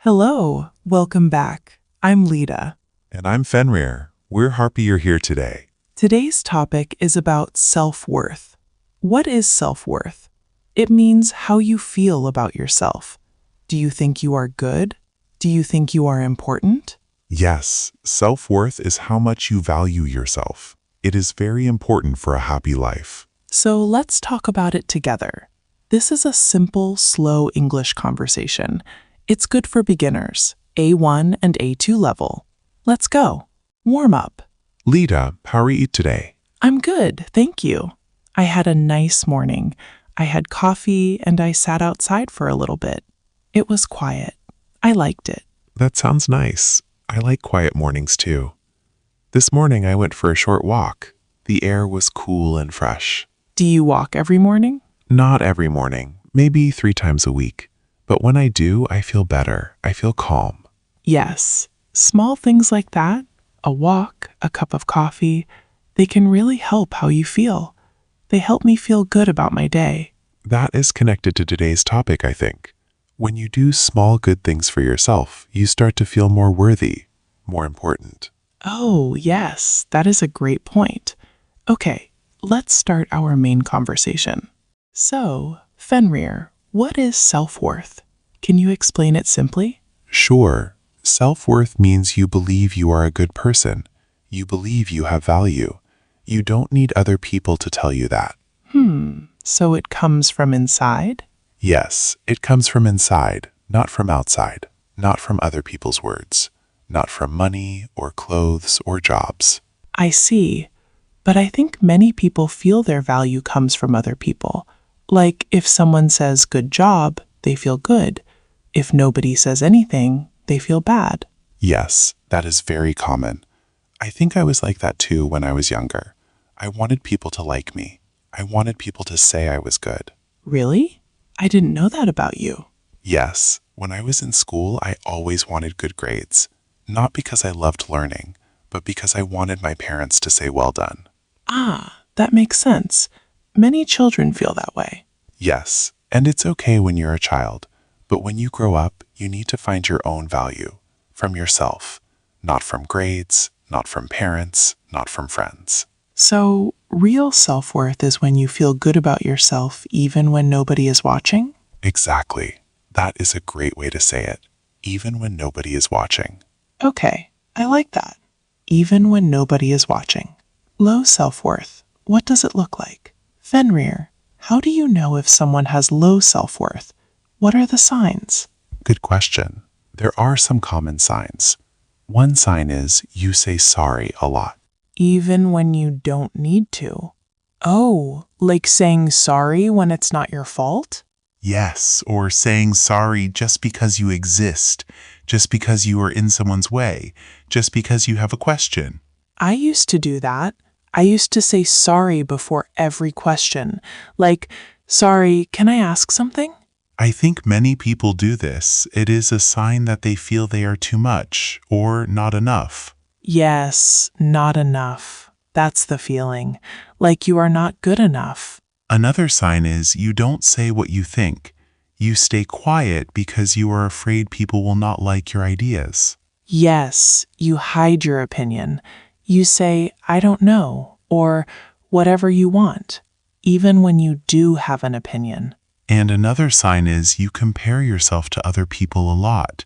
Hello, welcome back. I'm Leda. And I'm Fenrir. We're happy you're here today. Today's topic is about self-worth. What is self-worth? It means how you feel about yourself. Do you think you are good? Do you think you are important? Yes, self-worth is how much you value yourself. It is very important for a happy life. So let's talk about it together. This is a simple, slow English conversation. It's good for beginners, A1 and A2 level. Let's go. Warm up. Leda, how are you today? I'm good, thank you. I had a nice morning. I had coffee and I sat outside for a little bit. It was quiet. I liked it. That sounds nice. I like quiet mornings too. This morning I went for a short walk. The air was cool and fresh. Do you walk every morning? Not every morning, maybe 3 times a week. But when I do, I feel better. I feel calm. Yes. Small things like that, a walk, a cup of coffee, they can really help how you feel. They help me feel good about my day. That is connected to today's topic, I think. When you do small good things for yourself, you start to feel more worthy, more important. Oh, yes, that is a great point. Okay, let's start our main conversation. So, Fenrir, what is self-worth? Can you explain it simply? Sure. Self-worth means you believe you are a good person. You believe you have value. You don't need other people to tell you that. So it comes from inside? Yes, it comes from inside, not from outside, not from other people's words, not from money or clothes or jobs. I see. But I think many people feel their value comes from other people. Like if someone says good job, they feel good. If nobody says anything, they feel bad. Yes, that is very common. I think I was like that too when I was younger. I wanted people to like me. I wanted people to say I was good. Really? I didn't know that about you. Yes, when I was in school, I always wanted good grades. Not because I loved learning, but because I wanted my parents to say well done. Ah, that makes sense. Many children feel that way. Yes, and it's okay when you're a child, but when you grow up, you need to find your own value, from yourself, not from grades, not from parents, not from friends. So, real self-worth is when you feel good about yourself even when nobody is watching? Exactly. That is a great way to say it, even when nobody is watching. Okay, I like that. Even when nobody is watching. Low self-worth. What does it look like? Fenrir, how do you know if someone has low self-worth? What are the signs? Good question. There are some common signs. One sign is you say sorry a lot. Even when you don't need to. Oh, like saying sorry when it's not your fault? Yes, or saying sorry just because you exist, just because you are in someone's way, just because you have a question. I used to do that. I used to say sorry before every question. Like, sorry, can I ask something? I think many people do this. It is a sign that they feel they are too much or not enough. Yes, not enough. That's the feeling. Like you are not good enough. Another sign is you don't say what you think. You stay quiet because you are afraid people will not like your ideas. Yes, you hide your opinion. You say, I don't know, or whatever you want, even when you do have an opinion. And another sign is you compare yourself to other people a lot.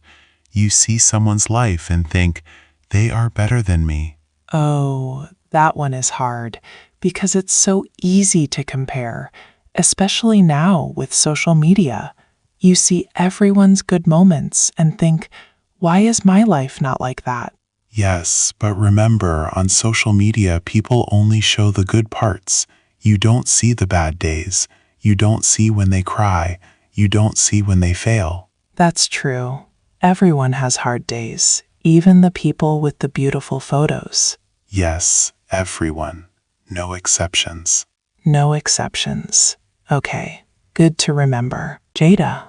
You see someone's life and think, they are better than me. Oh, that one is hard because it's so easy to compare, especially now with social media. You see everyone's good moments and think, why is my life not like that? Yes, but remember, on social media, people only show the good parts. You don't see the bad days. You don't see when they cry. You don't see when they fail. That's true. Everyone has hard days, even the people with the beautiful photos. Yes, everyone. No exceptions. No exceptions. Okay, good to remember. Jada,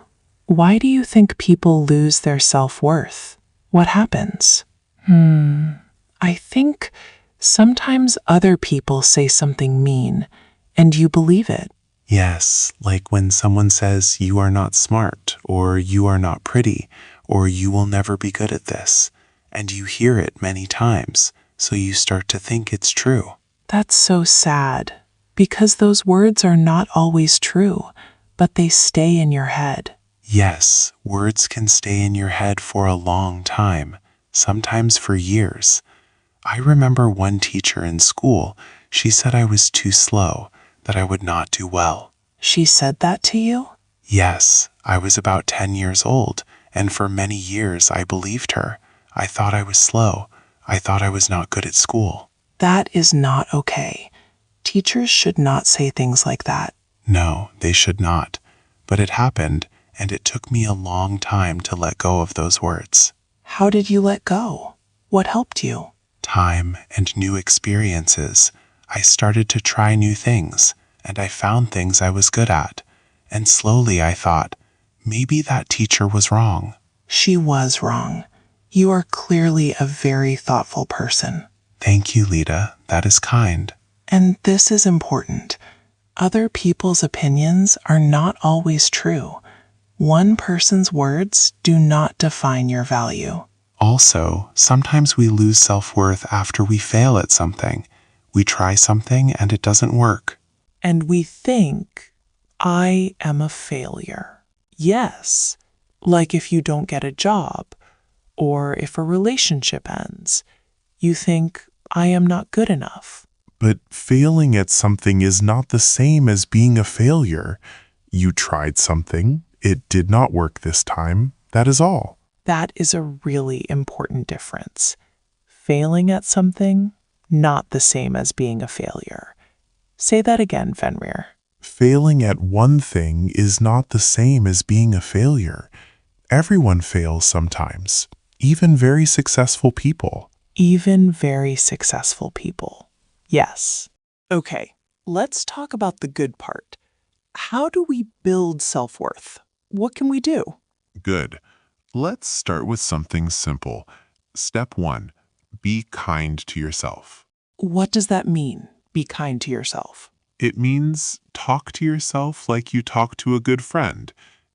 why do you think people lose their self-worth? What happens? I think sometimes other people say something mean, and you believe it. Yes, like when someone says you are not smart, or you are not pretty, or you will never be good at this. And you hear it many times, so you start to think it's true. That's so sad, because those words are not always true, but they stay in your head. Yes, words can stay in your head for a long time, sometimes for years. I remember one teacher in school, she said I was too slow, that I would not do well. She said that to you? Yes, I was about 10 years old, and for many years I believed her. I thought I was slow. I thought I was not good at school. That is not okay. Teachers should not say things like that. No, they should not. But it happened, and it took me a long time to let go of those words. How did you let go? What helped you? Time and new experiences. I started to try new things, and I found things I was good at. And slowly I thought, maybe that teacher was wrong. She was wrong. You are clearly a very thoughtful person. Thank you, Leda. That is kind. And this is important. Other people's opinions are not always true. One person's words do not define your value. Also, sometimes we lose self-worth after we fail at something. We try something and it doesn't work. And we think, I am a failure. Yes, like if you don't get a job, or if a relationship ends. You think, I am not good enough. But failing at something is not the same as being a failure. You tried something, it did not work this time, that is all. That is a really important difference. Failing at something, not the same as being a failure. Say that again, Fenrir. Failing at one thing is not the same as being a failure. Everyone fails sometimes, even very successful people. Even very successful people. Yes. Okay, let's talk about the good part. How do we build self-worth? What can we do? Good. Let's start with something simple. Step 1. Be kind to yourself. What does that mean, be kind to yourself? It means talk to yourself like you talk to a good friend.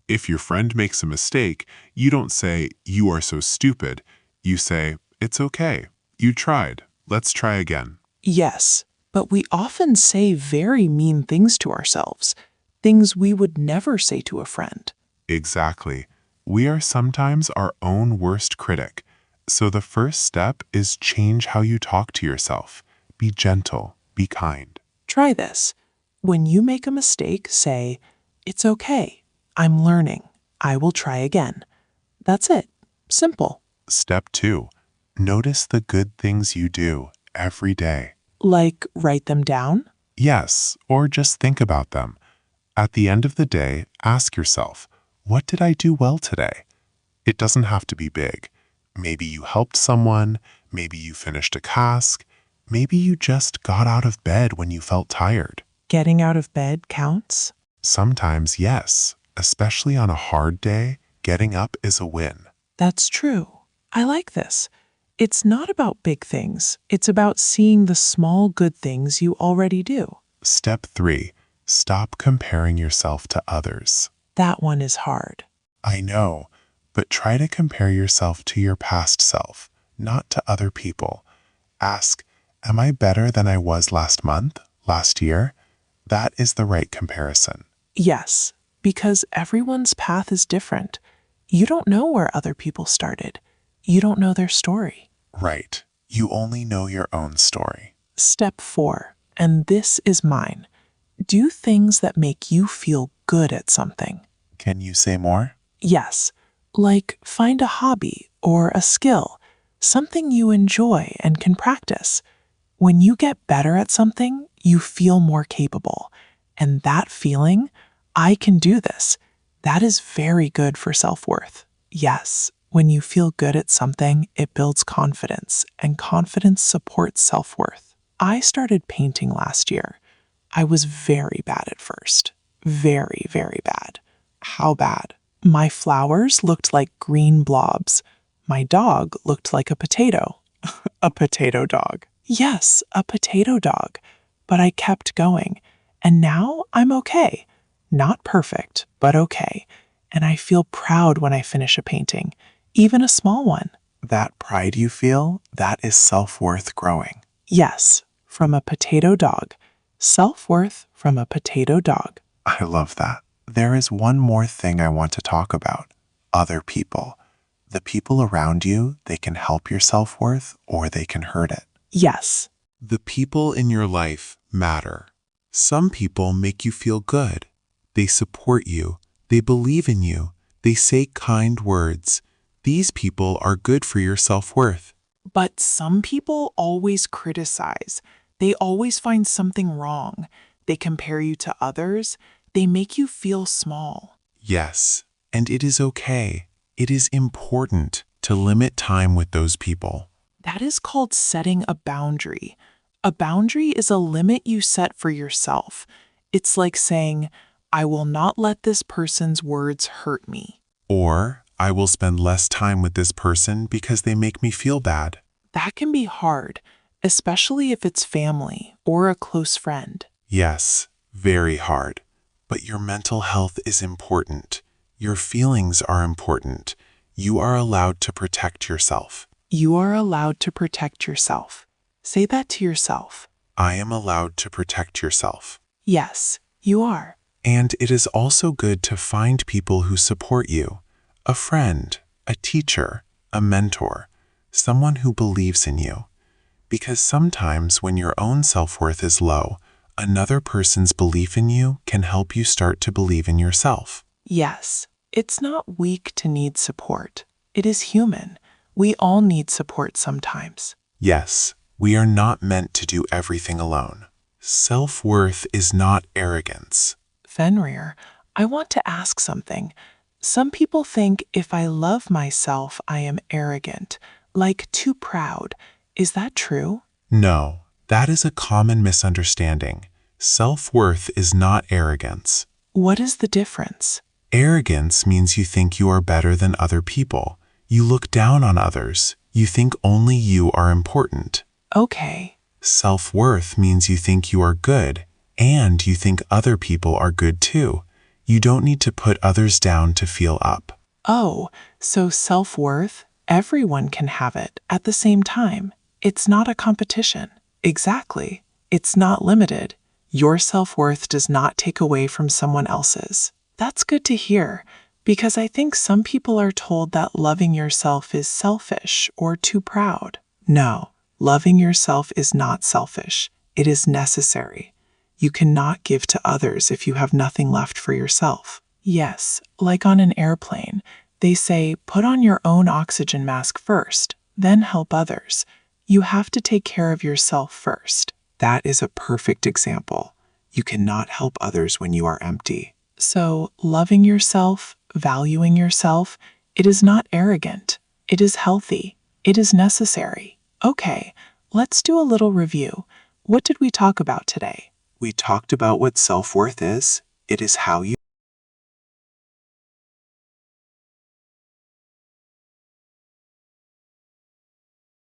If your friend makes a mistake, you don't say, "You are so stupid." You say, "It's okay. You tried. Let's try again." Yes, but we often say very mean things to ourselves, things we would never say to a friend. Exactly. We are sometimes our own worst critic. So the first step is change how you talk to yourself. Be gentle. Be kind. Try this. When you make a mistake, say, "It's okay. I'm learning. I will try again." That's it. Simple. Step 2. Notice the good things you do every day. Like write them down? Yes, or just think about them. At the end of the day, ask yourself, what did I do well today? It doesn't have to be big. Maybe you helped someone, maybe you finished a task, maybe you just got out of bed when you felt tired. Getting out of bed counts? Sometimes, yes, especially on a hard day, getting up is a win. That's true. I like this. It's not about big things. It's about seeing the small good things you already do. Step 3. Stop comparing yourself to others. That one is hard. I know, but try to compare yourself to your past self, not to other people. Ask, am I better than I was last month, last year? That is the right comparison. Yes, because everyone's path is different. You don't know where other people started. You don't know their story. Right. You only know your own story. Step 4, and this is mine. Do things that make you feel good at something. Can you say more? Yes, like find a hobby or a skill, something you enjoy and can practice. When you get better at something, you feel more capable. And that feeling, I can do this, that is very good for self-worth. Yes, when you feel good at something, it builds confidence, and confidence supports self-worth. I started painting last year. I was very bad at first. Very, very bad. How bad? My flowers looked like green blobs. My dog looked like a potato. A potato dog. Yes, a potato dog. But I kept going. And now I'm okay. Not perfect, but okay. And I feel proud when I finish a painting. even a small one. That pride you feel, that is self-worth growing. Yes, from a potato dog. Self-worth from a potato dog. I love that. There is one more thing I want to talk about. Other people. The people around you, they can help your self-worth or they can hurt it. Yes, The people in your life matter. Some people make you feel good. They support you. They believe in you. They say kind words. These people are good for your self-worth. but some people always criticize. They always find something wrong. They compare you to others. They make you feel small. Yes, and it is okay. It is important to limit time with those people. That is called setting a boundary. A boundary is a limit you set for yourself. It's like saying, I will not let this person's words hurt me. Or, I will spend less time with this person because they make me feel bad. That can be hard, especially if it's family or a close friend. Yes, very hard. But your mental health is important. Your feelings are important. You are allowed to protect yourself. You are allowed to protect yourself. Say that to yourself. I am allowed to protect yourself. Yes, you are. And it is also good to find people who support you. A friend, a teacher, a mentor, someone who believes in you. Because sometimes when your own self-worth is low, another person's belief in you can help you start to believe in yourself. Yes, it's not weak to need support. It is human. We all need support sometimes. Yes, we are not meant to do everything alone. Self-worth is not arrogance. Fenrir, I want to ask something. Some people think if I love myself, I am arrogant, like too proud. Is that true? No, that is a common misunderstanding. Self-worth is not arrogance. What is the difference? Arrogance means you think you are better than other people. You look down on others. You think only you are important. Okay. Self-worth means you think you are good, and you think other people are good too. You don't need to put others down to feel up. Oh, so self-worth, everyone can have it at the same time. It's not a competition. Exactly. It's not limited. Your self-worth does not take away from someone else's. That's good to hear, because I think some people are told that loving yourself is selfish or too proud. No, loving yourself is not selfish. It is necessary. You cannot give to others if you have nothing left for yourself. Yes, like on an airplane, they say put on your own oxygen mask first, then help others. You have to take care of yourself first. That is a perfect example. You cannot help others when you are empty. So, loving yourself, valuing yourself, it is not arrogant. It is healthy. It is necessary. Okay, let's do a little review. What did we talk about today? We talked about what self-worth is. It is how you